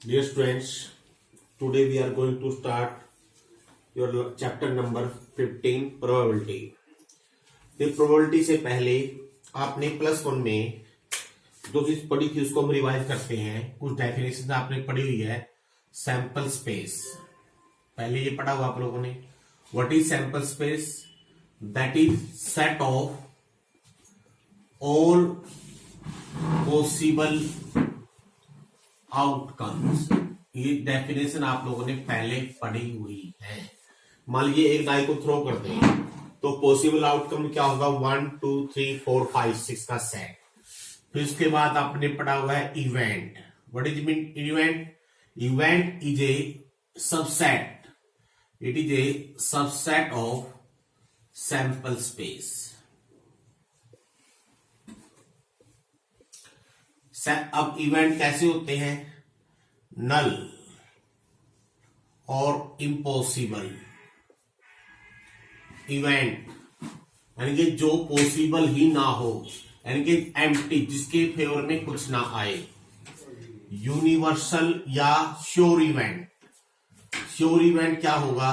Dear students, today we are going to start your chapter number 15 probability. तो probability से पहले आपने plus one में जो चीज पढ़ी थी उसको हम रिवाइज करते हैं। कुछ डेफिनेशन आपने पढ़ी हुई है। सैंपल स्पेस पहले ये पढ़ा हुआ आप लोगों ने। What is sample space? That is set of all possible outcomes. ये डेफिनेशन आप लोगों ने पहले पढ़ी हुई है। मान लीजिए एक डाई को थ्रो करते हैं तो पॉसिबल आउटकम क्या होगा? 1 2 3 4 5 6 का सेट। फिर उसके बाद आपने पढ़ा हुआ है event. What is mean event? Event is a subset, it is a subset of sample space. अब इवेंट कैसे होते हैं? नल और इम्पॉसिबल इवेंट, यानी कि जो पॉसिबल ही ना हो, यानी कि एम्प्टी, जिसके फेवर में कुछ ना आए। यूनिवर्सल या श्योर इवेंट। श्योर इवेंट क्या होगा?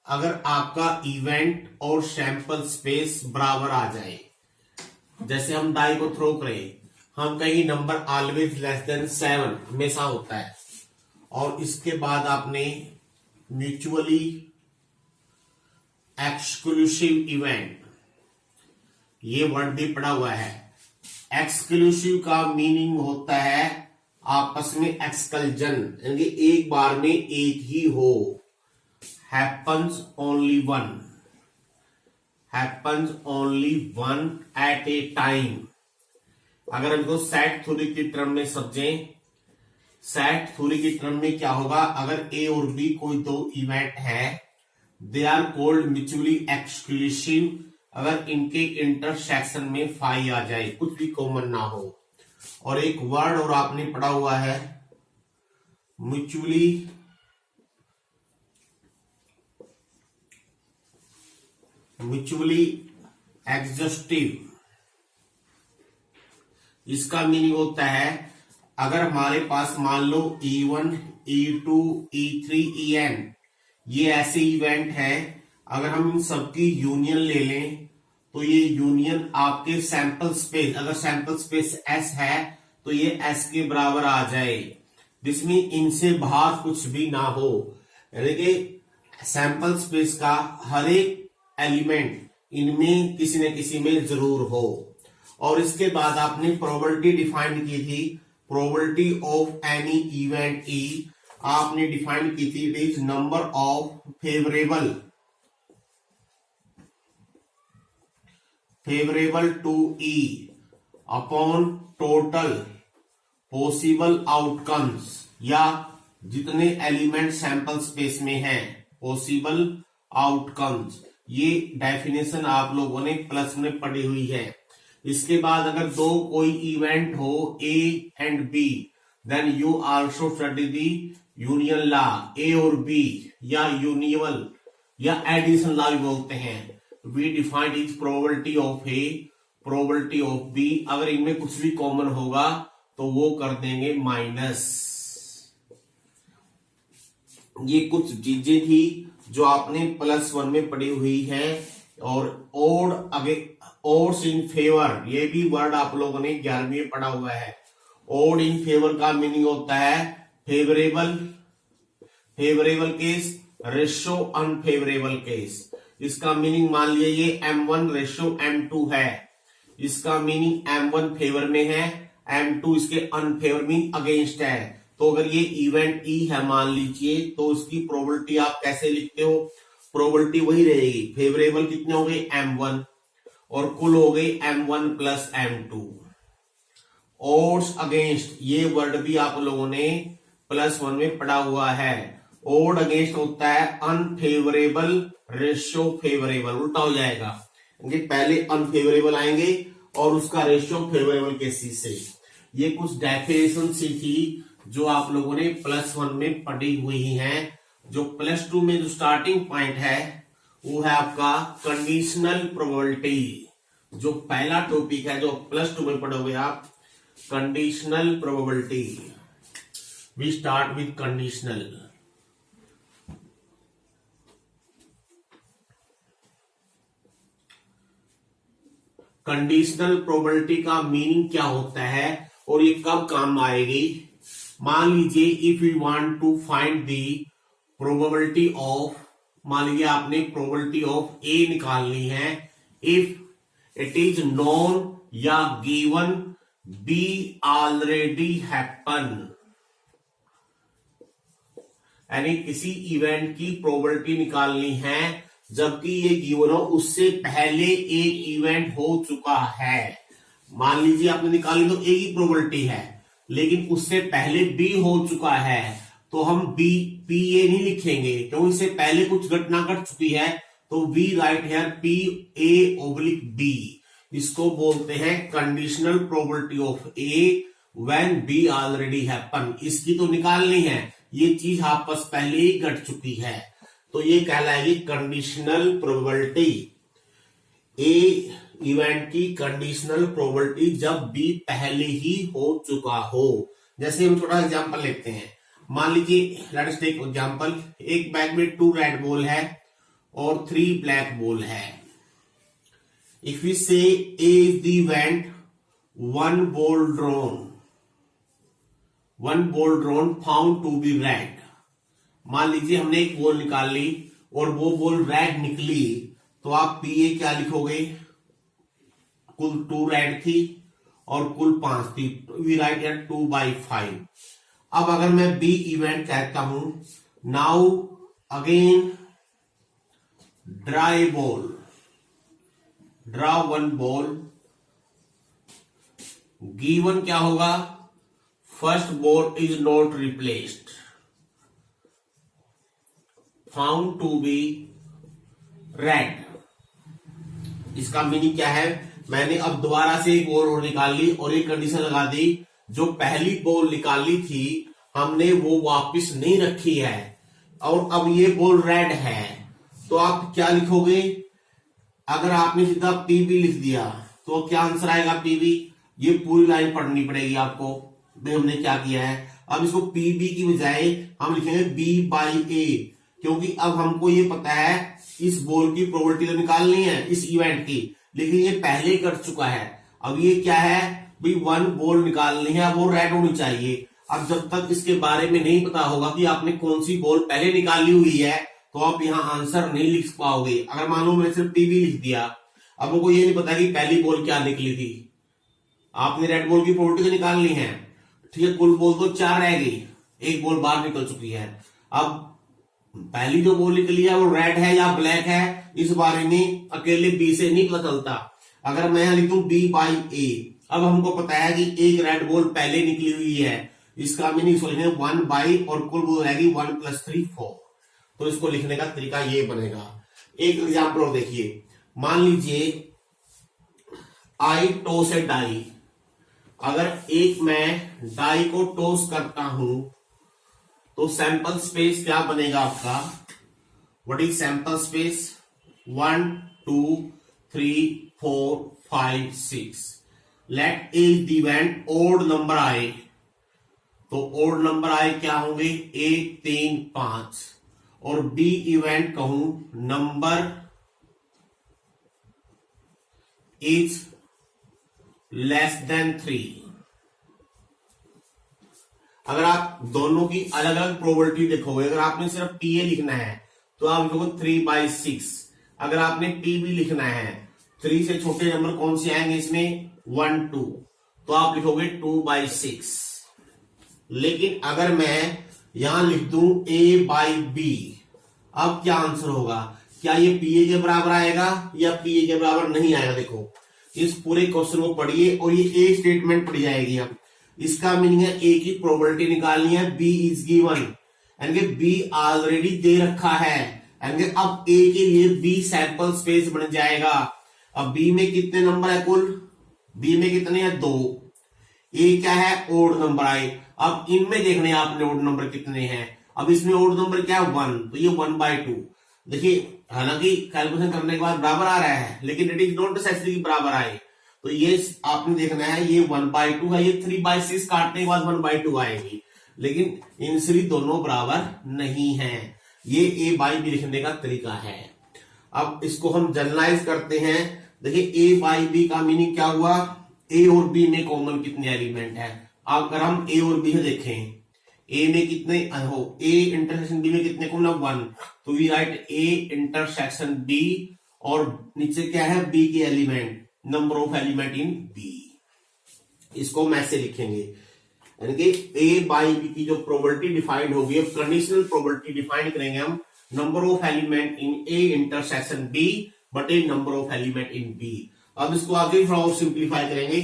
अगर आपका इवेंट और सैंपल स्पेस बराबर आ जाए। जैसे हम डाई को थ्रो करें, हम कहेंगे नंबर ऑलवेज लेस देन 7, हमेशा होता है। और इसके बाद आपने म्यूचुअली एक्सक्लूसिव इवेंट, ये वर्ड भी पढ़ा हुआ है। एक्सक्लूसिव का मीनिंग होता है आपस में एक्सकल्जन, यानी एक बार में एक ही हो। Happens only one, happens only one at a time. अगर हम इसको सेट थ्योरी की टर्म में समझें, सेट थ्योरी की टर्म में क्या होगा? अगर ए और बी कोई दो इवेंट है, they are called mutually exclusive. अगर इनके इंटरसेक्शन में फाई आ जाए, कुछ भी कॉमन ना हो। और एक वर्ड और आपने पढ़ा हुआ है म्यूचुअली एग्जॉस्टिव। इसका मीनिंग होता है अगर हमारे पास मान लो E1 E2 E3 En, ये ऐसे इवेंट है, अगर हम इन सबकी यूनियन ले लें तो ये यूनियन आपके सैंपल स्पेस, अगर सैंपल स्पेस S है तो ये S के बराबर आ जाए, जिसमें इनसे बाहर कुछ भी ना हो। यानी कि सैंपल स्पेस का हर एक एलिमेंट इनमें किसी न किसी में जरूर हो। और इसके बाद आपने प्रोबेबिलिटी डिफाइन की थी। Probability of any event E आपने डिफाइन की थी, it is number of favourable to E upon total possible outcomes, या जितने एलिमेंट सैंपल स्पेस में हैं पॉसिबल आउटकम्स। ये डेफिनेशन आप लोगों ने प्लस में पढ़ी हुई है। इसके बाद अगर दो कोई इवेंट हो A and B, then you also study the union law. A और बी या यूनियल या एडिशन लॉ भी बोलते हैं। We defined is probability of A, probability of B. अगर इनमें कुछ भी कॉमन होगा तो वो कर देंगे माइनस। ये कुछ चीजें थी जो आपने प्लस वन में पढ़ी हुई है। और ओड्स इन फेवर, ये भी वर्ड आप लोगों ने 11वीं में पढ़ा हुआ है। ओड इन फेवर का मीनिंग होता है favourable case, ratio unfavourable case. इसका मीनिंग मान लीजिए ये M1 रेशो M2 है, इसका मीनिंग M1 फेवर में है, M2 इसके अनफेवर में अगेंस्ट है। तो अगर ये इवेंट ई है मान लीजिए, तो इसकी प्रोबेबिलिटी आप कैसे लिखते हो? प्रोबेबिलिटी वही रहेगी। फेवरेबल कितने हो गए? M1, और कुल हो गई M1 plus M2। Odds against, ये वर्ड भी आप लोगों ने प्लस वन में पढ़ा हुआ है। ओड अगेंस्ट होता है अनफेवरेबल रेशियो फेवरेबल, उल्टा हो जाएगा। पहले अनफेवरेबल आएंगे और उसका रेशियो फेवरेबल के सी से। ये कुछ डेफिनेशन सी थी जो आप लोगों ने प्लस वन में पढ़ी हुई है। जो प्लस टू में जो स्टार्टिंग पॉइंट है वो है आपका कंडीशनल प्रोबेबिलिटी। जो पहला टॉपिक है जो प्लस टू में पढ़ोगे आप, conditional probability. We start with conditional. Conditional probability का मीनिंग क्या होता है और ये कब काम आएगी? मान लीजिए if you want to find the probability of, मान लीजिए आपने प्रोबेबिलिटी ऑफ ए निकालनी है, इफ इट इज नोन या गिवन बी ऑलरेडी हैपन, यानी किसी इवेंट की प्रोबेबिलिटी निकालनी है जबकि ये गिवन हो उससे पहले एक इवेंट हो चुका है। मान लीजिए आपने निकाली तो ए की प्रोबेबिलिटी है लेकिन उससे पहले बी हो चुका है, तो हम बी पी ए नहीं लिखेंगे क्योंकि इससे पहले कुछ घटना घट चुकी है, तो we write here P A oblique B. इसको बोलते हैं conditional probability of A when B already happen. इसकी तो निकालनी है, ये चीज आपस पहले ही घट चुकी है, तो ये कहलाएगी कंडीशनल प्रोबेबिलिटी। ए इवेंट की कंडीशनल प्रोबेबिलिटी जब बी पहले ही हो चुका हो। जैसे हम छोटा एग्जांपल लेते हैं, मान लीजिए लेट अस टेक एग्जांपल, एक बैग में 2 रेड बॉल है और 3 ब्लैक बॉल है। If we say A is the event, 1 ball drawn found to be red. मान लीजिए हमने एक बॉल निकाल ली और वो बॉल रेड निकली, तो आप पी ए क्या लिखोगे? कुल 2 रेड थी और कुल 5 थी, वी राइट हियर 2/5। अब अगर मैं बी इवेंट कहता हूं, now again draw a ball, draw 1 ball, given क्या होगा? First ball is not replaced, found to be red. इसका मीनिंग क्या है? मैंने अब दोबारा से एक बॉल और निकाल ली और एक कंडीशन लगा दी, जो पहली बॉल निकाली थी हमने वो वापस नहीं रखी है और अब ये बॉल रेड है, तो आप क्या लिखोगे? अगर आपने सीधा पीबी लिख दिया तो क्या आंसर आएगा? पीबी। ये पूरी लाइन पढ़नी पड़ेगी आपको, भाई हमने क्या किया है। अब इसको पीबी की बजाय हम लिखेंगे B/A, क्योंकि अब हमको ये पता है इस बॉल की प्रोबेबिलिटी तो निकालनी है इस इवेंट की, लेकिन ये पहले कर चुका है। अब ये क्या है भाई, 1 बॉल निकालनी है, वो रेड होनी चाहिए। अब जब तक इसके बारे में नहीं पता होगा कि आपने कौन सी बॉल पहले निकाली हुई है, तो आप यहां आंसर नहीं लिख पाओगे। अगर मान लो मैंने सिर्फ टीवी लिख दिया, अब हमको ये नहीं पता कि पहली बॉल क्या निकली थी। आपने रेड बॉल की प्रोबेबिलिटी निकालनी है, ठीक है, कुल बॉल तो 4 रह गई, एक बॉल बाहर निकल चुकी है। अब पहली जो बॉल निकली है वो रेड है या ब्लैक है, इस बारे में अकेले बी से नहीं पता चलता। अगर मैं यहां लिखूं B/A, अब हमको पता है कि एक रेड बॉल पहले निकली हुई है, इसका मीनिंग इसको लिखेंगे 1 और कुल बॉल रहेगी 1 + 3 4। तो इसको लिखने का तरीका ये बनेगा। एक एग्जाम्पल और देखिए, मान लीजिए आई टॉस ए डाई। अगर एक मैं डाई को टॉस करता हूं तो सैंपल स्पेस क्या बनेगा आपका? What is sample space? 1 2 3 4 5 6। Let A event odd number आए, तो ओड नंबर आए क्या होंगे? 1 3 5। और बी इवेंट कहूं नंबर इज लेस देन 3। अगर आप दोनों की अलग अलग प्रोबेबिलिटी देखोगे, अगर आपने सिर्फ पीए लिखना है तो आप लिखोगे 3/6। अगर आपने पीबी लिखना है, 3 से छोटे नंबर कौन से आएंगे इसमें? 1 2, तो आप लिखोगे 2/6। लेकिन अगर मैं यहां लिख दूं A/B, अब क्या आंसर होगा? क्या ये पीए के बराबर आएगा या पीए के बराबर नहीं आएगा? देखो इस पूरे क्वेश्चन को पढ़िए और ये ए स्टेटमेंट पढ़ जाएगी। अब इसका मीनिंग है ए की प्रोबेबिलिटी निकालनी है, बी इज गिवन, यानी कि बी ऑलरेडी दे रखा है, यानी कि अब ए के लिए बी सैंपल स्पेस बन जाएगा। अब बी में कितने नंबर है? कुल बी में कितने हैं? 2। ए क्या है? ओड नंबर आए। अब इनमें देखने आपने ओड नंबर कितने हैं। अब इसमें ओड नंबर क्या है? 1, तो ये 1/2। देखिए हालांकि कैलकुलेशन करने के बाद बराबर आ रहा है, लेकिन इट इज नॉट नेसेसरी बराबर आए, तो ये आपने देखना है ये 1/2 है, ये 3/6 काटने के बाद 1/2 आएगी। लेकिन इनसे भी दोनों बराबर नहीं है। ये ए बाई बी लिखने का तरीका है। अब इसको हम जनरलाइज करते हैं। देखिए ए बाई बी का मीनिंग क्या हुआ, ए और बी में कॉमन कितने एलिमेंट है। अगर हम ए और बी देखें, ए में कितने हो, ए इंटरसेक्शन बी में कितने कॉमन, 1, तो we write A intersection B, और नीचे क्या है, बी के element, number of element in B. इसको हम ऐसे लिखेंगे, यानी कि ए बाई बी की जो प्रोबेबिलिटी डिफाइंड होगी, कंडीशनल प्रोबेबिलिटी डिफाइन करेंगे हम, number of element in A intersection B बटे number of element in B. अब इसको आगे थोड़ा और सिंप्लीफाई करेंगे।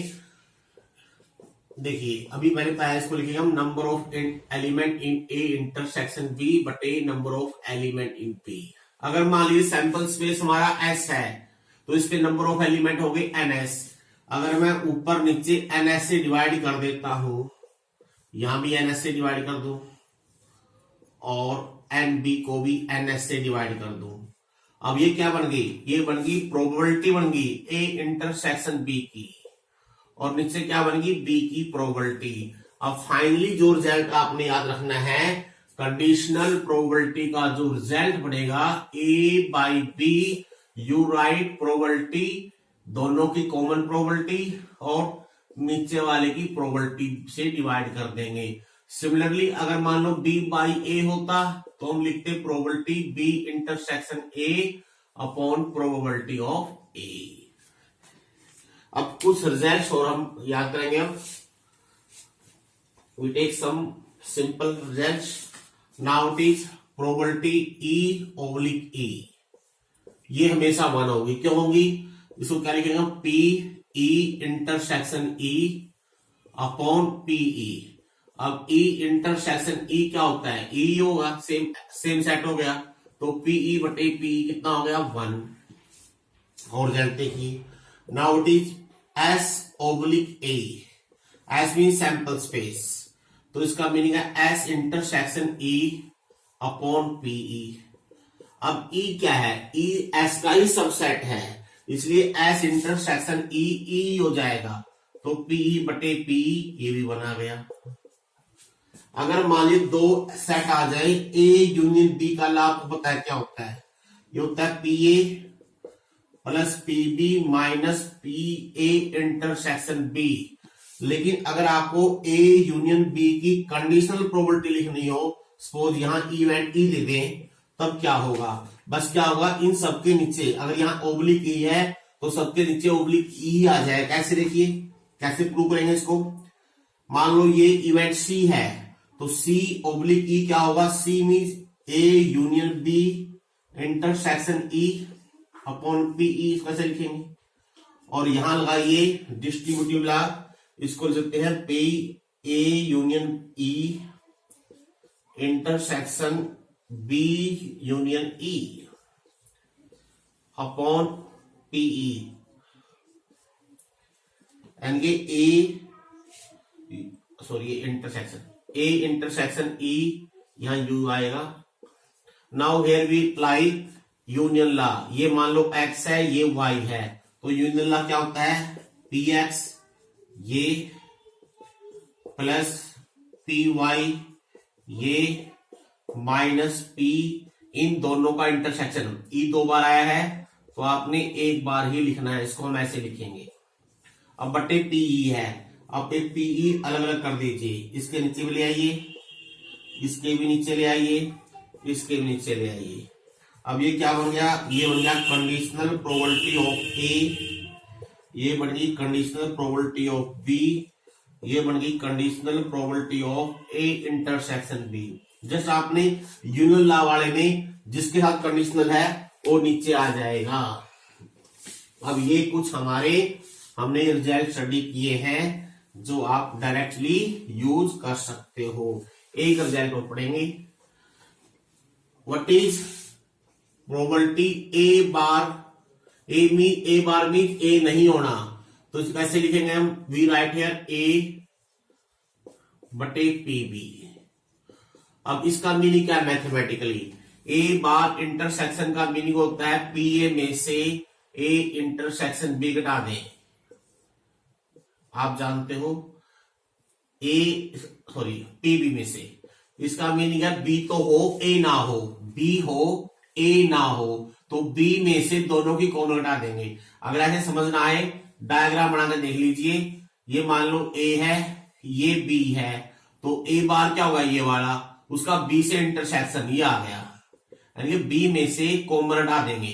देखिए अभी मैंने पहले इसको लिखेंगे हम, number of element in A intersection B बटे number of element in B. अगर मान लीजिए सैंपल स्पेस हमारा एस है, तो इसके नंबर ऑफ एलिमेंट हो गए एनएस। अगर मैं ऊपर नीचे एनएस से डिवाइड कर देता हूं, यहां भी एनएस से डिवाइड कर दूं और एन बी को भी एनएस से डिवाइड कर दूं, अब ये क्या बन गई, ये बन गई प्रोबेबिलिटी बन गई ए इंटरसेक्शन बी की, और नीचे क्या बन गई, बी की प्रोबेबिलिटी। अब फाइनली जो रिजल्ट आपने याद रखना है, कंडीशनल प्रोबेबिलिटी का जो रिजल्ट बनेगा, A by B, you write probability, दोनों की कॉमन प्रोबेबिलिटी और नीचे वाले की प्रोबेबिलिटी से डिवाइड कर देंगे। सिमिलरली अगर मान लो बी बाई ए होता, तो हम लिखते probability B intersection A upon probability of A. अब कुछ रिजल्ट्स और हम याद करेंगे। अब we take some simple results. Now it is probability E oblique E, ये हमेशा 1 होगी। क्यों होगी, इसको क्या लिखेंगे, P E intersection E upon PE. अब ई इंटरसेक्शन ई क्या होता है, ई होगा, सेम सेट हो गया, तो पीई बटे पीई कितना हो गया, 1। और रिजल्ट देखिए, now it is S oblique A, S mean sample space, तो इसका मीनिंग है S intersection E upon PE. अब ई क्या है, ई एस का ही सबसेट है, इसलिए एस इंटरसेक्शन ई ई हो जाएगा, तो पीई बटे पीई ये भी बना गया। अगर मान लीजिए 2 सेट आ जाए, ए यूनियन बी का लाभ आपको पता है क्या होता है, ये होता है P A plus P B minus P A intersection B. लेकिन अगर आपको ए यूनियन बी की कंडीशनल प्रोबेबिलिटी लिखनी हो, सपोज यहां इवेंट ई ले दें, तब क्या होगा, बस क्या होगा, इन सबके नीचे अगर यहां ओब्लिक ई है तो सबके नीचे ओब्लिक ई आ जाए। कैसे, देखिए कैसे प्रूव करेंगे इसको। मान लो ये इवेंट सी है, तो सी ओब्लिक ई क्या होगा, C means A union B intersection E upon P E, कैसे लिखेंगे। और यहां लगाइए डिस्ट्रीब्यूटिव लॉ, इसको लिखते हैं P A union E intersection B union E upon P E, and ये ए इंटरसेक्शन ई, यहां यू आएगा। Now here we apply union law, ये मान लो x है, ये y है, तो यूनियन लॉ क्या होता है, पी एक्स ये प्लस पी वाई ये माइनस पी, इन दोनों का इंटरसेक्शन, ई 2 बार आया है तो आपने एक बार ही लिखना है, इसको हम ऐसे लिखेंगे। अब बटे पीई है, अब एक पीई अलग अलग कर दीजिए, इसके नीचे भी ले आइए, इसके भी नीचे ले आइए, इसके भी नीचे ले आइए। अब ये क्या बन गया, ये बन गया कंडीशनल प्रोबेबिलिटी ऑफ ए, ये बन गई कंडीशनल प्रोबेबिलिटी ऑफ बी, ये बन गई conditional probability of A intersection B. Just आपने यूनियन लॉ वाले में जिसके साथ कंडीशनल है वो नीचे आ जाएगा। अब ये कुछ हमने रिजल्ट स्टडी किए हैं जो आप डायरेक्टली यूज कर सकते हो। एक रिजल्ट और पढ़ेंगे, what is probability A bar mean A नहीं होना, तो इसे कैसे लिखेंगे हम, वी राइट हियर ए बटे पी बी। अब इसका मीनिंग क्या है मैथमेटिकली, ए बार इंटरसेक्शन का मीनिंग होता है पी ए में से ए इंटरसेक्शन बी घटा दें। आप जानते हो ए सॉरी पी बी में से। इसका मीनिंग है बी तो हो ए ना हो, बी हो ए ना हो, तो बी में से दोनों की कॉमन हटा देंगे। अगर ऐसे समझ ना आए डायग्राम बनाकर देख लीजिए। ये मान लो ए है, ये बी है, तो ए बार क्या होगा ये वाला, उसका बी से इंटरसेक्शन ये आ गया, यानी बी में से कॉमन हटा देंगे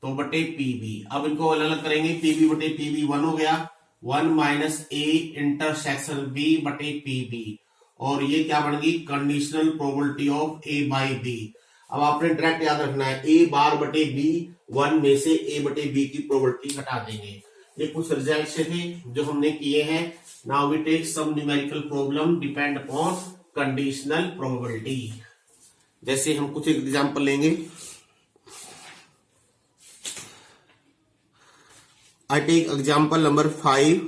तो बटे पीबी। अब इनको अलग अलग करेंगे, पीबी बटे पीबी 1 हो गया, 1 माइनस ए इंटरसेक्शन बी बटे पीबी, और ये क्या बन गई conditional probability of A by B. अब आपने डायरेक्ट याद रखना है ए बार बटे बी, 1 में से ए बटे बी की प्रोबेबिलिटी हटा देंगे। ये कुछ रिजल्ट से थे जो हमने किए हैं। Now we take some numerical problem depend upon conditional probability. जैसे हम कुछ एग्जांपल लेंगे। I take example number 5.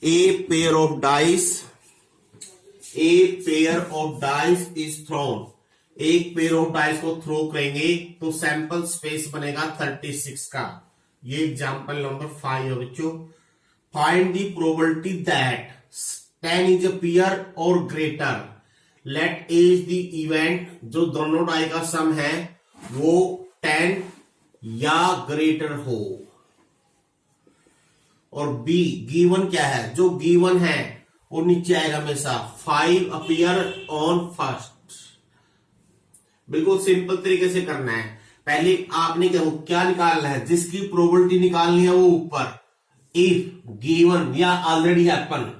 A pair of dice is thrown. एक पेयर ऑफ डाइस को थ्रो करेंगे तो सैंपल स्पेस बनेगा 36 का। ये एग्जांपल नंबर 5 है बच्चों। Find the probability that 10 is a pair or greater. Let A is the event, जो दोनों डाई का सम है वो 10 या ग्रेटर हो, और बी गिवन क्या है, जो गिवन है वो नीचे आएगा हमेशा 5 अपीयर ऑन फर्स्ट। बिल्कुल सिंपल तरीके से करना है। पहले आपने क्या निकालना है, जिसकी प्रोबेबिलिटी निकालनी है वो ऊपर, इफ गिवन या ऑलरेडी हैपन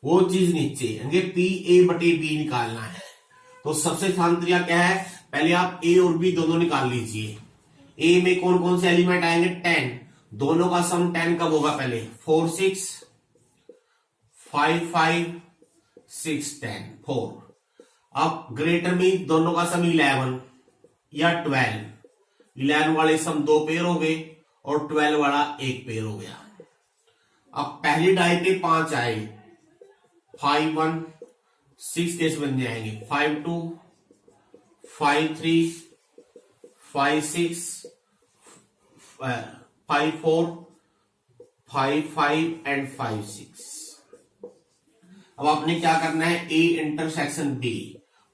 वो चीज नीचे, पी ए बटे बी निकालना है। तो सबसे आसान तरीका क्या है, पहले आप ए और बी दोनों निकाल लीजिए। ए में कौन कौन से एलिमेंट आएंगे, 10, दोनों का सम 10 कब होगा, पहले 4 6 5 5 6 10 4। अब ग्रेटर में दोनों का सम 11 या 12, 11 वाले सम 2 पेयर हो गए और 12 वाला 1 पेयर हो गया। अब पहली डाई पे 5 आए, 5 1 6 कैसे बन जाएंगे, 5 2 5 3 5 6 5 4 5 5 एंड 5 6। अब आपने क्या करना है, A intersection B.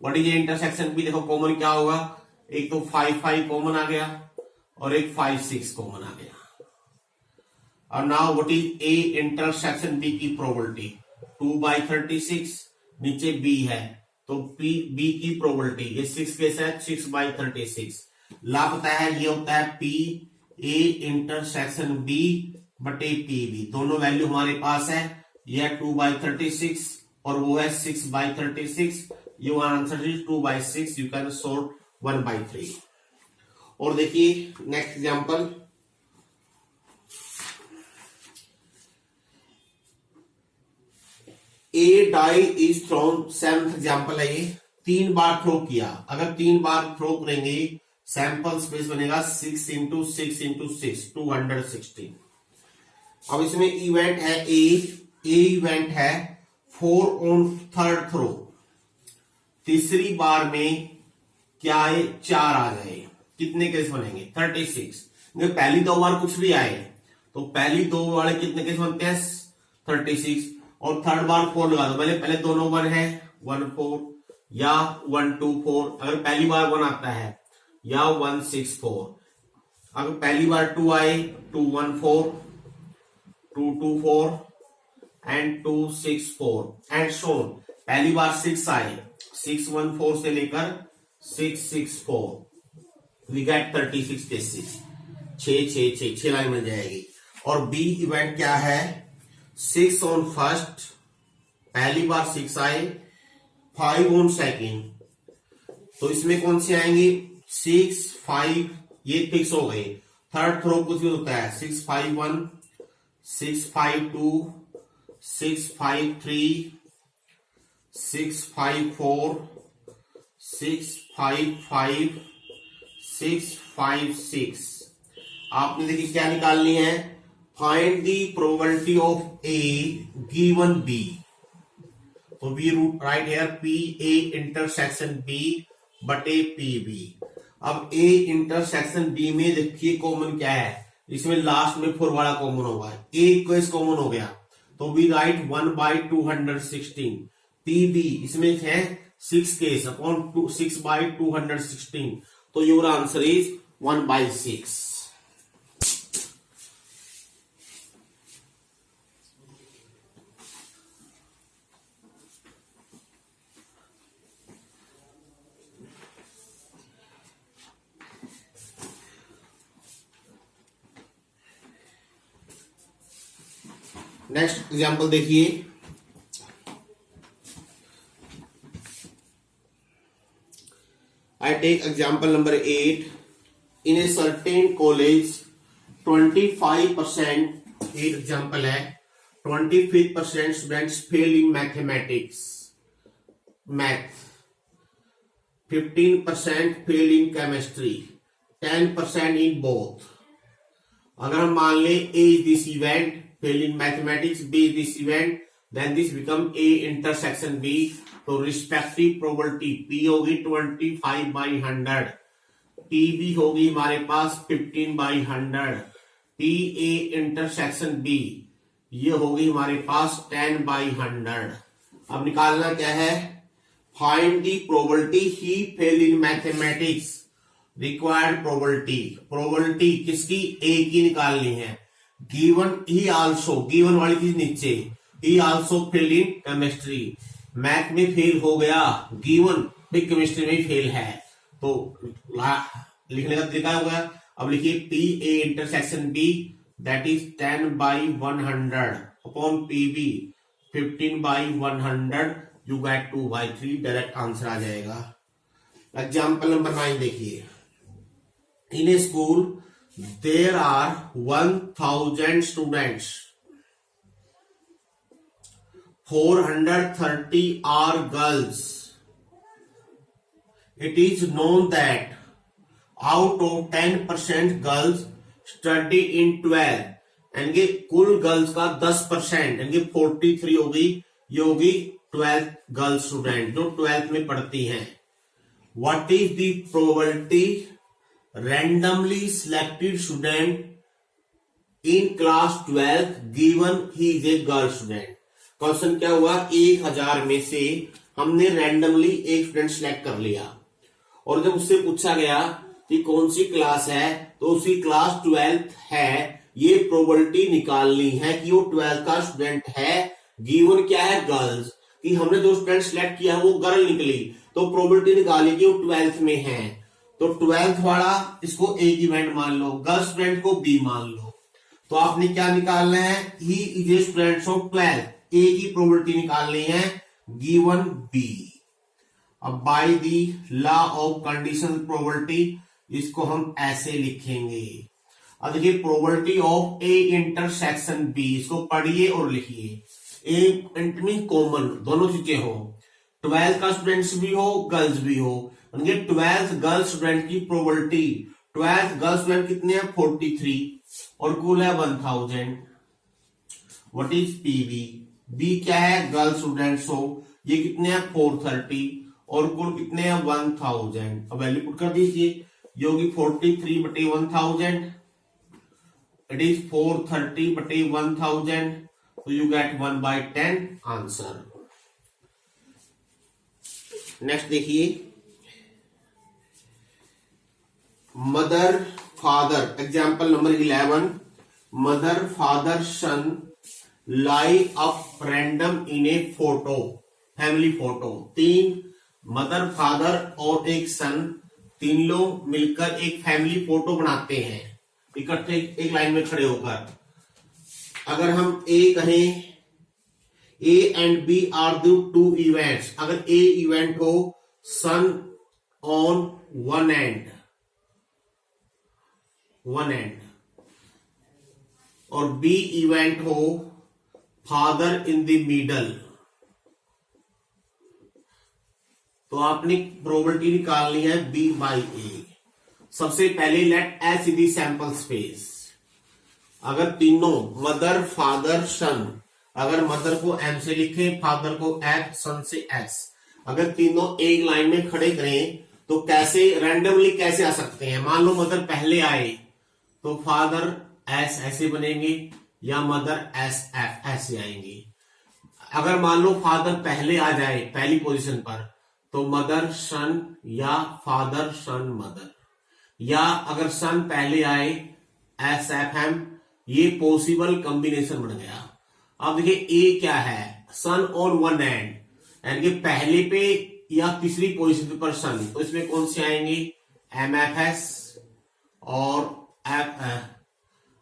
What is A intersection B, देखो कॉमन क्या होगा, एक तो 5 5 कॉमन आ गया और एक 5 6 कॉमन आ गया। और now what is A intersection B की प्रोबेबिलिटी, 2/36, नीचे बी है तो बी की प्रोबेबिलिटी, ये 6 के साथ 6/36। लापता है ये होता है पी ए इंटरसेक्शन बी बटे पी बी। दोनों वैल्यू हमारे पास है, यह 2/36 और वो है 6/36। Your answer is 2/6। You can solve 1/3। और देखिए next example, a die is thrown, 7th example है ये। 3 बार थ्रो किया, अगर 3 बार थ्रो करेंगे सैंपल स्पेस बनेगा 6 × 6 × 6 216। अब इसमें इवेंट है ए इवेंट है 4 ऑन 3rd थ्रो। तीसरी बार में क्या आए, 4 आ जाए, कितने केस बनेंगे, 36। पहली 2 बार कुछ भी आए तो पहली 2 वाले कितने केस बनते हैं, 36, और 3rd बार 4 लगा दो। पहले दोनों 1 है, 1 4 या 1 2 4। अगर पहली बार 1 आता है या 1 6 4। अगर पहली बार 2 आए, 2 1 4 2 2 4 एंड 2 6 4 एंड सो। पहली बार 6 आए, 6 1 4 से लेकर 6 6 4, वी गेट 36 केसेस, 6 लाइन बन जाएगी। और बी इवेंट क्या है, 6 ऑन फर्स्ट, पहली बार 6 आए, 5 ऑन सेकंड, तो इसमें कौन से आएंगे, 6 5, ये फिक्स हो गए। 3rd थ्रो कुछ भी होता है, 6 5 1 6 5 2 6 5 3 6 5 4 6 5 5 6 5 6। आपने देखिए क्या निकालनी है, find the probability of A given B. तो we wrote right here P A intersection B बटे पी बी। अब ए इंटरसेक्शन बी में देखिए कॉमन क्या है, इसमें लास्ट में 4 वाला कॉमन होगा, ए केस कॉमन हो गया तो वी राइट 1/216। TB इसमें है 6 केस अपॉन 6/216, तो your answer is 1/6। Next example देखिए, I take example number 8. In a certain college 25%, एक एग्जाम्पल है, 25% students fail in mathematics math, 15% fail in chemistry, 10% in both. अगर हम मान ले A is this event, fail in mathematics, B is this event, then this become A intersection B, तो respective probability P होगी 25/100, TB होगी हमारे पास 15/100, TA intersection B ये होगी हमारे पास 10/100। अब निकालना क्या है, find the probability he fail in mathematics, required probability किसकी, A की निकालनी है। गिवन ही आल्सो, गिवन वाली चीज नीचे, ही also fail in chemistry, math में फेल हो गया, गिवन भी केमिस्ट्री में फेल है, तो लिखने का तरीका हो गया। अब लिखिए TA intersection B that is 10/100 upon PB 15/100, you get 2/3, direct answer आ जाएगा। एग्जाम्पल नंबर 9 देखिए, in a school there are 1000 students, 430 are girls. It is known that out of 10% girls study in 12, यानी कि कुल गर्ल्स का 10%, यानी कि 43 होगी, ये होगी 12th गर्ल स्टूडेंट जो 12th में पढ़ती हैं। What is the probability randomly selected student in class 12 given he is a girl student? Question क्या हुआ, 1000 में से हमने रैंडमली एक स्टूडेंट सिलेक्ट कर लिया, और जब उससे पूछा गया कि कौन सी क्लास है, तो उसकी क्लास 12th है, ये प्रोबेबिलिटी निकालनी है कि वो 12th का स्टूडेंट है। गिवन क्या है, गर्ल्स, कि हमने जो स्टूडेंट सिलेक्ट किया वो गर्ल निकली, तो प्रोबेबिलिटी निकाली कि वो 12th में है, तो 12th वाला इसको एक इवेंट मान लो, गर्ल स्टूडेंट को B मान लो। तो आपने क्या निकालना है, he is a student of 12th, A की प्रोबेबिलिटी निकालनी है गिवन B। अब by the law of conditional probability इसको हम ऐसे लिखेंगे। अब देखिए probability of A intersection B, इसको पढ़िए और लिखिए। A मीन कॉमन, दोनों चीजें हो, 12th का स्टूडेंट्स भी हो, गर्ल्स भी हो, 12th गर्ल स्टूडेंट की प्रोबेबिलिटी, 12th गर्ल स्टूडेंट कितने हैं 43 और कुल है 1000। व्हाट इज PB, B क्या है, गर्ल स्टूडेंट्स हो, ये कितने हैं 430 और कुल कितने हैं 1000। अब वैल्यू पुट कर दीजिए, ये होगी 43/1000, इट इज 430/1000, तो यू गेट 1/10 आंसर। नेक्स्ट देखिए, mother father, example number 11, mother father son lie up random in a photo, family photo. 3 mother father और एक सन, 3 लोग मिलकर एक फैमिली फोटो बनाते हैं इकट्ठे एक लाइन में खड़े होकर। अगर हम A कहें, A and B are the 2 events, अगर A इवेंट हो सन ऑन वन एंड और B इवेंट हो फादर इन द मिडल, तो आपने प्रोबेबिलिटी निकालनी है B/A। सबसे पहले let S the sample space. अगर तीनों मदर फादर सन, अगर मदर को M से लिखे, फादर को F, सन से S, अगर तीनों एक लाइन में खड़े करें तो कैसे रैंडमली कैसे आ सकते हैं। मान लो मदर पहले आए तो फादर S ऐसे बनेंगे या मदर S F ऐसे आएंगे। अगर मान लो फादर पहले आ जाए पहली पोजीशन पर, तो मदर सन या फादर सन मदर, या अगर सन पहले आए SFM, ये पॉसिबल कॉम्बिनेशन बन गया। अब देखिए ए क्या है, सन ऑन वन एंड, यानी कि पहले पे या तीसरी पोजीशन पर सन, तो इसमें कौन से आएंगे, MFS और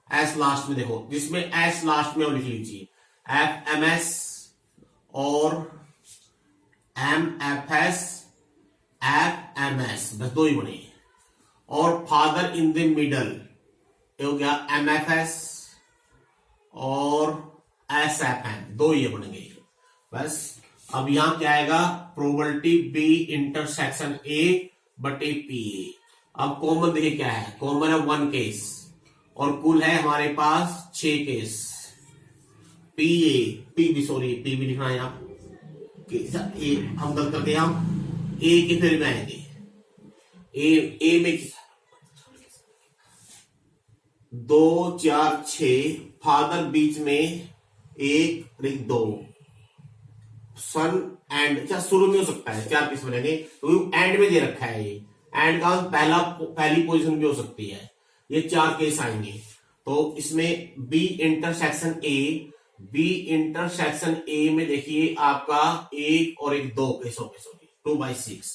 एस लास्ट में, देखो जिसमें एस लास्ट में वो लिख लीजिए FMS और MFS FMS, बस दो ही बने। और फादर इन द मिडल, ये हो गया MFS और SFM, दो ये बन गए बस। अब यहां क्या आएगा, प्रोबेबिलिटी B इंटरसेक्शन A बटे PA। अब कॉमन देखिए क्या है, कॉमन है 1 केस और कुल है हमारे पास 6 केस। पी भी लिखना है आप, हम गलत करते हैं, हम ए के फिर में आएंगे। ए में 2 4 6, फादर बीच में 1 2, सन एंड, अच्छा शुरू में हो सकता है 4 पीस बनेंगे, तो एंड में दे रखा है, ये एंड का पहली पोजीशन भी हो सकती है, ये 4 केस आएंगे। तो इसमें बी इंटरसेक्शन ए में देखिए आपका 1 और 1 2 केस हो गए, सॉरी 2/6,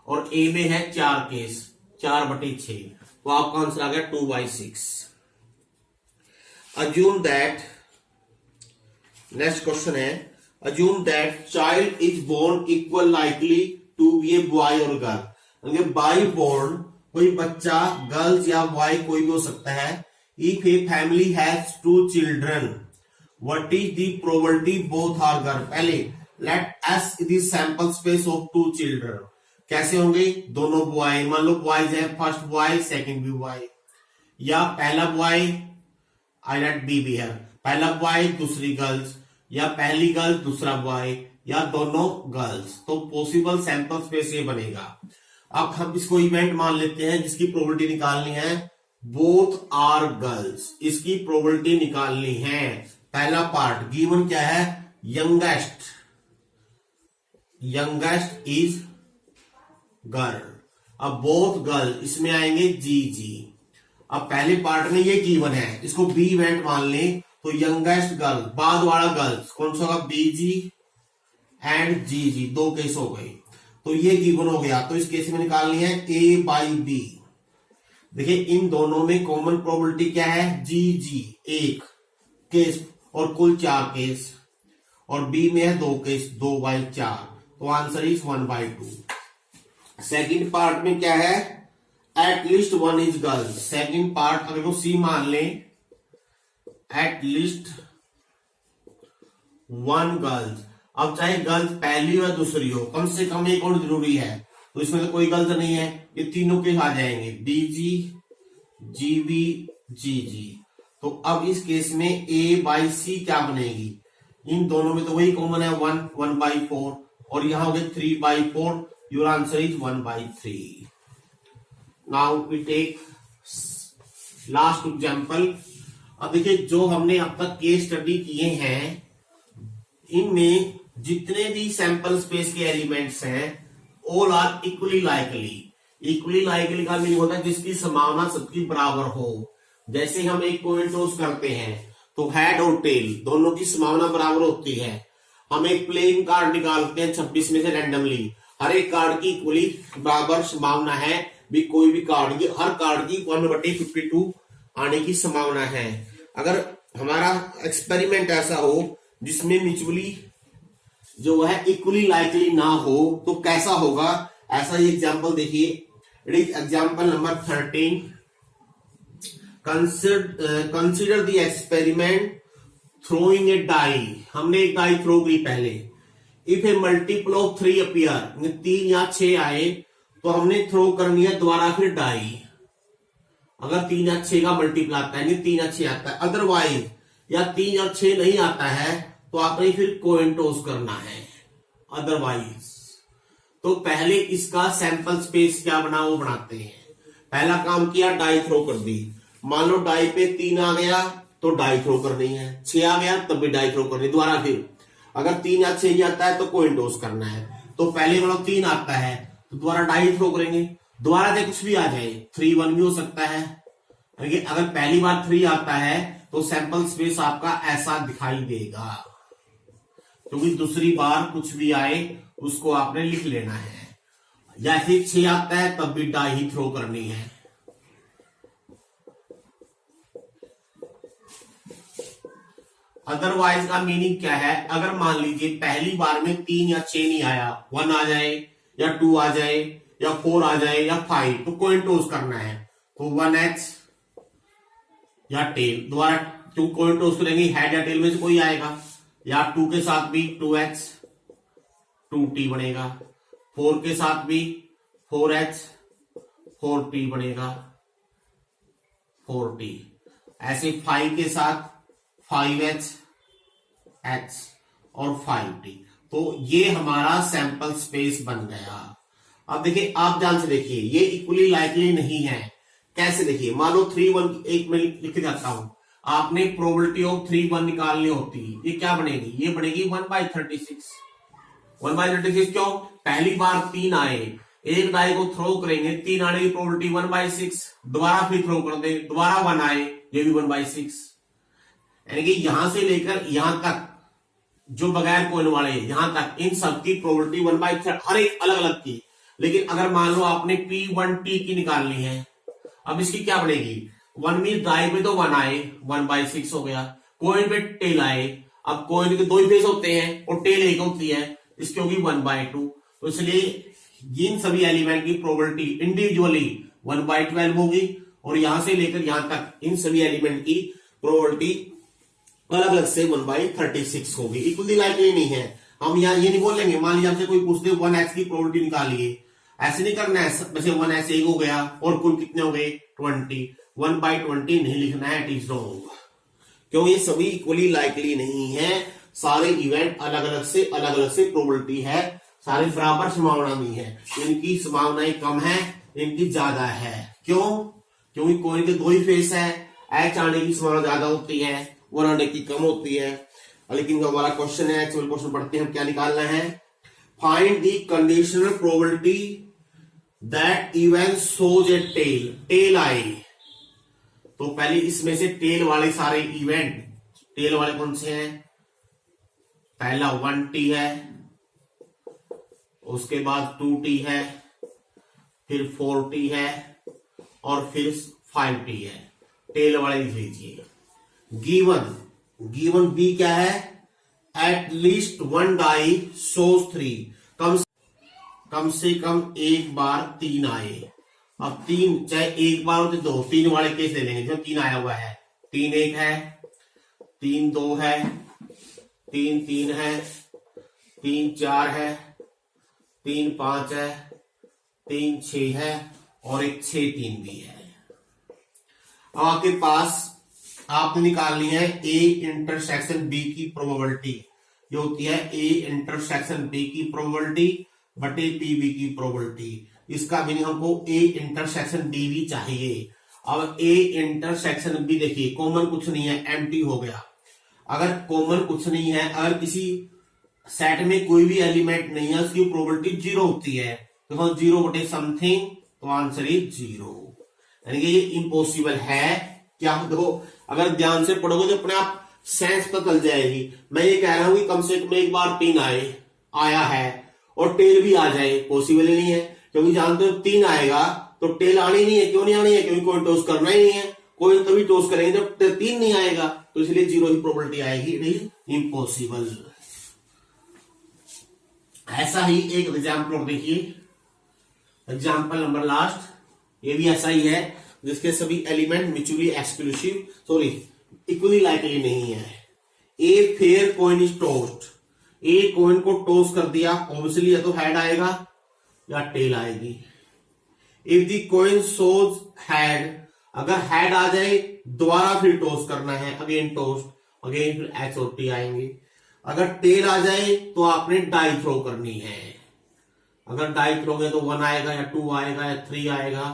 और ए में है 4 केस 4/6, तो आपका आंसर आ गया 2/6। अज्यूम दैट, नेक्स्ट क्वेश्चन है, assume that child is born equal likely to be a boy और गर्ल। बाई बोर्न कोई बच्चा गर्ल्स या बॉय कोई भी हो सकता है। If a family has 2 children, what is the probability both are girl. पहले let S the sample space of 2 children, कैसे होंगे, दोनों बॉय, मान लो बॉयज है, फर्स्ट बॉय सेकंड भी बॉय, या पहला बॉय, आई लेट बी भी है, पहला बॉय दूसरी गर्ल्स, या पहली गर्ल दूसरा बॉय, या दोनों गर्ल्स, तो पॉसिबल सैंपल स्पेस ये बनेगा। अब हम इसको इवेंट मान लेते हैं जिसकी प्रोबेबिलिटी निकालनी है, बोथ आर गर्ल्स, इसकी प्रोबेबिलिटी निकालनी है। पहला पार्ट गिवन क्या है, यंगेस्ट इज गर्ल। अब बोथ गर्ल, इसमें आएंगे जी। अब पहले पार्ट में ये गिवन है, इसको बी इवेंट मान लें, तो यंगेस्ट गर्ल, बाद वाला गर्ल्स कौन सा होगा, BG एंड जी, 2 केस हो गए, तो ये गिवन हो गया। तो इस केस में निकालनी है A/B। देखिए इन दोनों में कॉमन प्रोबेबिलिटी क्या है, जी 1 केस और कुल 4 केस, और बी में है 2 केस 2/4, तो आंसर इज 1/2। सेकंड पार्ट में क्या है, at least 1 is girl. Second part अगर को सी मान लें, एटलीस्ट 1 गर्ल्स। अब चाहे गर्ल्स पहली हो या दूसरी हो, कम से कम एक और जरूरी है, तो इसमें तो कोई गलत नहीं है, ये तीनों के आ जाएंगे, BG GB GG। तो अब इस केस में A/C क्या बनेगी, इन दोनों में तो वही कॉमन है 1/4, और यहां हो गए 3/4, your answer is 1/3। Now we take last example. अब देखिए जो हमने अब तक केस स्टडी किए हैं, इनमें जितने भी सैंपल स्पेस के एलिमेंट्स हैं, ऑल आर इक्वली लाइकली का मीनिंग होता है जिसकी संभावना सबकी बराबर हो। जैसे हम एक कॉइन टॉस करते हैं, तो हेड और टेल दोनों की संभावना बराबर होती है। हम एक प्लेइंग कार्ड निकालते हैं 26 में से रैंडमली, हर एक कार्ड की इक्वली बराबर संभावना है, भी कोई भी कार्ड, हर कार्ड की 1/52 आने की संभावना है। अगर हमारा एक्सपेरिमेंट ऐसा हो जिसमें म्यूचुअली जो है इक्वली लाइकली ना हो, तो कैसा होगा, ऐसा ही एग्जांपल देखिए। It is example number 13। Consider the experiment throwing a die. हमने एक डाई थ्रो की पहले, if a multiple of 3 appear, 3 या 6 आए, तो हमने थ्रो करनी है दोबारा फिर डाई। अगर 3 या 6 का मल्टीपल आता है, 3 या 6 आता है, अदरवाइज या 3 या 6 नहीं आता है, तो आपने फिर कॉइन टॉस करना है। अदरवाइज तो पहले इसका सैंपल स्पेस क्या बना वो बनाते हैं। पहला काम किया, डाई थ्रो कर दी। मान लो डाई पे 3 आ गया तो डाई थ्रो करनी है, 6 आ गया तब भी डाई थ्रो करनी, दोबारा फिर अगर 3 या 6 ही आता है तो कोइन टॉस करना है। तो पहले वाला 3 आता है तो दोबारा डाई थ्रो करेंगे, दोबारा चाहे कुछ भी आ जाए, 3-1 भी हो सकता है। अगर पहली बार 3 आता है तो सैंपल स्पेस आपका ऐसा दिखाई देगा, क्योंकि दूसरी बार कुछ भी आए उसको आपने लिख लेना है। या फिर 6 आता है तब भी डाई ही थ्रो करनी है। अदरवाइज का मीनिंग क्या है, अगर मान लीजिए पहली बार में 3 या 6 नहीं आया, 1 आ जाए या 2 आ जाए या 4 आ जाए या 5, तो कोइन टॉस करना है। तो 1H या टेल, दोबारा क्यों कोइन टॉस करेंगे, हेड या टेल में से कोई आएगा, या 2 के साथ भी 2H 2T बनेगा, 4 के साथ भी 4H 4T बनेगा 4T, ऐसे 5 के साथ 5H H और 5T। तो ये हमारा सैंपल स्पेस बन गया। अब देखिए, आप ध्यान से देखिए, ये इक्वली लाइकली नहीं है। कैसे देखिए, मान लो 3-1 एक में लिख जाता हूं, आपने प्रोबेबिलिटी ऑफ 3-1 निकालनी होती, ये क्या बनेगी, ये बनेगी 1/36। 1/36 क्यों, पहली बार 3 आए, एक डाई को थ्रो करेंगे, 3 आने की प्रोबेबिलिटी 1/6, दोबारा फिर थ्रो कर दे, दोबारा 1 आए, ये भी 1/6। यानी कि यहां से लेकर यहां तक जो बगैर कोइन वाले यहां तक, इन सब की प्रोबेबिलिटी 1/3, हर एक अलग अलग की। लेकिन अगर मान लो आपने P1T की निकालनी है, अब इसकी क्या बनेगी, 1 में डाई पे तो 1 आए, 1/6 हो गया, कोइन पे टेल आए, अब कोइन के 2 ही फेस होते हैं और टेल एक होती है, इसकी होगी 1/2। तो इसलिए इन सभी एलिमेंट की प्रोबेबिलिटी इंडिविजुअली 1/12 होगी, और यहां से लेकर यहां तक इन सभी एलिमेंट की प्रोबेबिलिटी अलग अलग से 1/36 होगी। इक्वली लाइकली नहीं है। हम यहाँ ये नहीं बोलेंगे, मान लीजिए हमसे कोई पूछते 1H की प्रोबेबिलिटी निकालिए, ऐसे नहीं करना है, वैसे 1H एक हो गया और कुल कितने हो गए 20, 1/20 नहीं लिखना है, इट इज रॉन्ग, क्यों, ये सभी इक्वली लाइकली नहीं है। सारे इवेंट अलग अलग से प्रोबेबिलिटी है, सारे बराबर संभावना नहीं है, इनकी संभावनाएं कम है, इनकी ज्यादा है। क्यों, क्योंकि कोइन के 2 ही फेस है, H आने की संभावना ज्यादा होती है, 1 आने की कम होती है। लेकिन हमारा क्वेश्चन है, एक्चुअल क्वेश्चन पढ़ते हैं, हम क्या निकालना है, find the conditional probability that event shows a tail, tail आए। तो पहले इसमें से टेल वाले सारे इवेंट, टेल वाले कौन से हैं, पहला 1T है, उसके बाद 2T है, फिर 4T है और फिर 5T है, टेल वाले लिख लीजिए। गिवन बी क्या है, एट लीस्ट 1 डाई शोज 3, कम से कम एक बार 3 आए। अब 3 चाहे एक बार हो तो 2, 3 वाले केस ले लेंगे, जो 3 आया हुआ है, 3 1 है, 3 2 है, 3 3 है, 3 4 है, 3 5 है, 3 6 है और एक 6 3 भी है। अब आपके पास आपने निकालनी है ए इंटरसेक्शन बी की प्रोबेबिलिटी, जो होती है ए इंटरसेक्शन बी की प्रोबेबिलिटी बटे पीबी की प्रोबेबिलिटी। इसका मीनिंग हमको ए इंटरसेक्शन डी भी चाहिए। अब ए इंटरसेक्शन बी देखिए, कॉमन कुछ नहीं है, एम्प्टी हो गया। अगर कॉमन कुछ नहीं है, अगर किसी सेट में कोई भी एलिमेंट नहीं है, उसकी प्रोबेबिलिटी 0 होती है, तो 0 बटे समथिंग, तो आंसर इज 0। यानी कि ये इम्पॉसिबल है। क्या देखो, अगर ध्यान से पढ़ोगे तो अपने आप सेंस पता चल जाएगी। मैं ये कह रहा हूं कि कम से कम एक बार 3 आया है और टेल भी आ जाए, पॉसिबल ही नहीं है, क्योंकि जानते हो 3 आएगा तो टेल आनी नहीं है। क्यों नहीं आनी है, क्योंकि कोई टॉस करना ही नहीं है, कोई तभी टॉस करेंगे जब 3 नहीं आएगा, तो इसलिए 0 ही प्रोबेबिलिटी आएगी, इट इज इम्पॉसिबल। ऐसा ही एक एग्जाम्पल देखिए, एग्जाम्पल नंबर लास्ट, ये भी ऐसा ही है, जिसके सभी element mutually exclusive equally likely नहीं है। A fair coin is tossed, a coin को टॉस कर दिया, ऑब्वियसली या तो हेड आएगा या टेल आएगी। If the coin shows head, अगर हेड आ जाए दोबारा फिर टॉस करना है, अगेन टॉस, अगेन फिर H और T आएंगे। अगर टेल आ जाए तो आपने डाई थ्रो करनी है। अगर डाई थ्रोगे तो 1 आएगा या 2 आएगा या 3 आएगा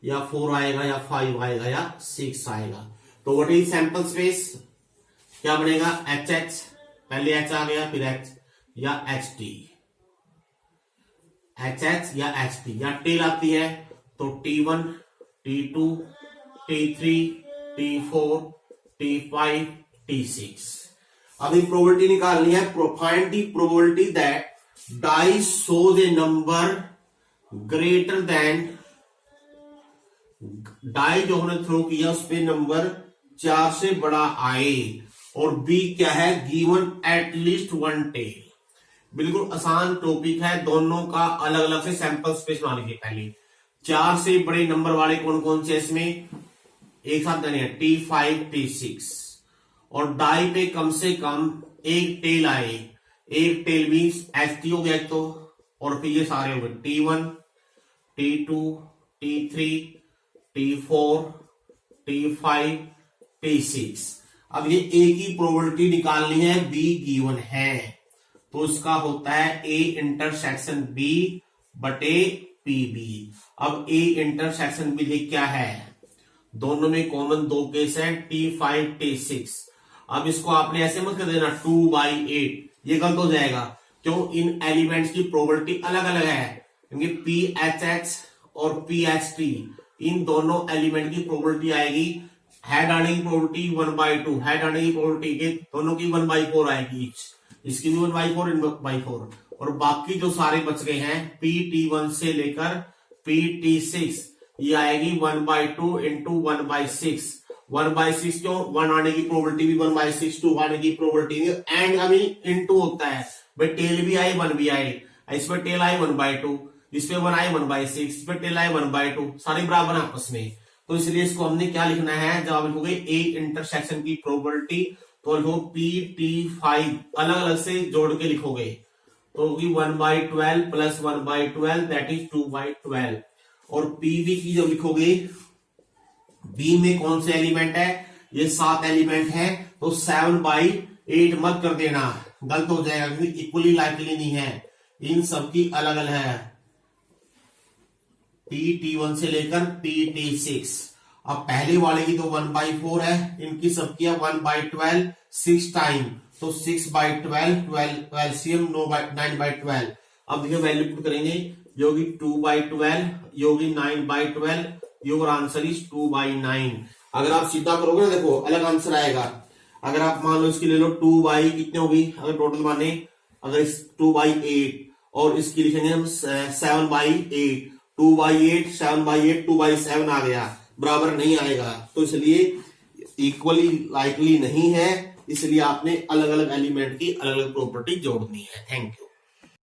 या 4 आएगा या 5 आएगा या 6 आएगा। तो व्हाट इज सैंपल स्पेस, क्या बनेगा, HH, पहले H आ गया फिर H, या HT, HH या HT, या टेल आती है तो T1, T2, T3, T4, T5, T6। अभी प्रोबेबिलिटी निकालनी है। Find the probability that die shows a number greater than, die जो हमने थ्रो किया उस पे नंबर 4 से बड़ा आए, और बी क्या है, given at least one tail. बिल्कुल आसान टॉपिक है, दोनों का अलग अलग से सैंपल स्पेस बना लीजिए। पहले 4 से बड़े नंबर वाले कौन कौन से इसमें एक साथ देने हैं, T5, T6, और डाई पे कम से कम एक टेल आए। एक टेल भी HT हो गया तो, और फिर ये सारे हो गए T1, T2, T3, T4, T5, T6। अब ये ए की प्रोबेबिलिटी निकालनी है, बी गिवन है, तो इसका होता है ए इंटरसेक्शन बी बटे पीबी। अब ए इंटरसेक्शन बी क्या है, दोनों में कॉमन 2 केस है, T5, T6। अब इसको आपने ऐसे मत कर देना 2/8, ये गलत हो जाएगा। क्यों, इन एलिमेंट्स की प्रोबेबिलिटी अलग अलग है, क्योंकि PHH और PHT इन दोनों एलिमेंट की प्रोबेबिलिटी आएगी, हेड आने की प्रोबेबिलिटी 1/2, हेड आने की प्रोबेबिलिटी दोनों की 1/4 आएगी, इसकी भी 1/4, 1/4, और बाकी जो सारे बच गए हैं PT1 से लेकर PT6 ये आएगी 1/2 इंटू 1/6। 1/6 क्यों, 1 आने की प्रोबेबिलिटी भी 1/6, 2 आने की प्रोबेबिलिटी, एंड अभी इंटू होता है भाई, टेल भी आए 1 भी आए, इस पर टेल आए 1/2, इस पे 1 आए 1/6, इस पे टेल आए 1/2, सारे बराबर है आपस में। तो इसलिए इसको हमने क्या लिखना है, जब आप लिखोगे ए इंटरसेक्शन की प्रोबेबिलिटी तो लिखो PT5 अलग अलग से जोड़ के लिखोगे, तो होगी 1/12 प्लस 1/12 दैट इज 2/12। और पीबी की जब लिखोगे, बी में कौन से एलिमेंट है, ये 7 एलिमेंट है, तो 7/8 मत कर देना, गलत हो जाएगा, क्योंकि इक्वली लाइकली नहीं है, इन सबकी अलग अलग है, T1 से लेकर T6। अब पहले वाले की तो 1/4 है, इनकी सबकी है 1/12 6 टाइम, तो 6/12 12 एलसीएम 9/12। अब ये वैल्यू पुट करेंगे, ये होगी 2/12, ये होगी 9/12, योर आंसर इज 2/9। अगर आप सीधा करोगे ना, देखो अलग आंसर आएगा। अगर आप मान लो इसकी ले लो 2 कितने होगी, अगर टोटल माने, अगर 2/8 और इसकी लिखेंगे हम 7/8, 2/8 7/8 2/7 आ गया, बराबर नहीं आएगा, तो इसलिए इक्वली लाइकली नहीं है, इसलिए आपने अलग अलग एलिमेंट की अलग अलग प्रॉपर्टी जोड़नी है। Thank you.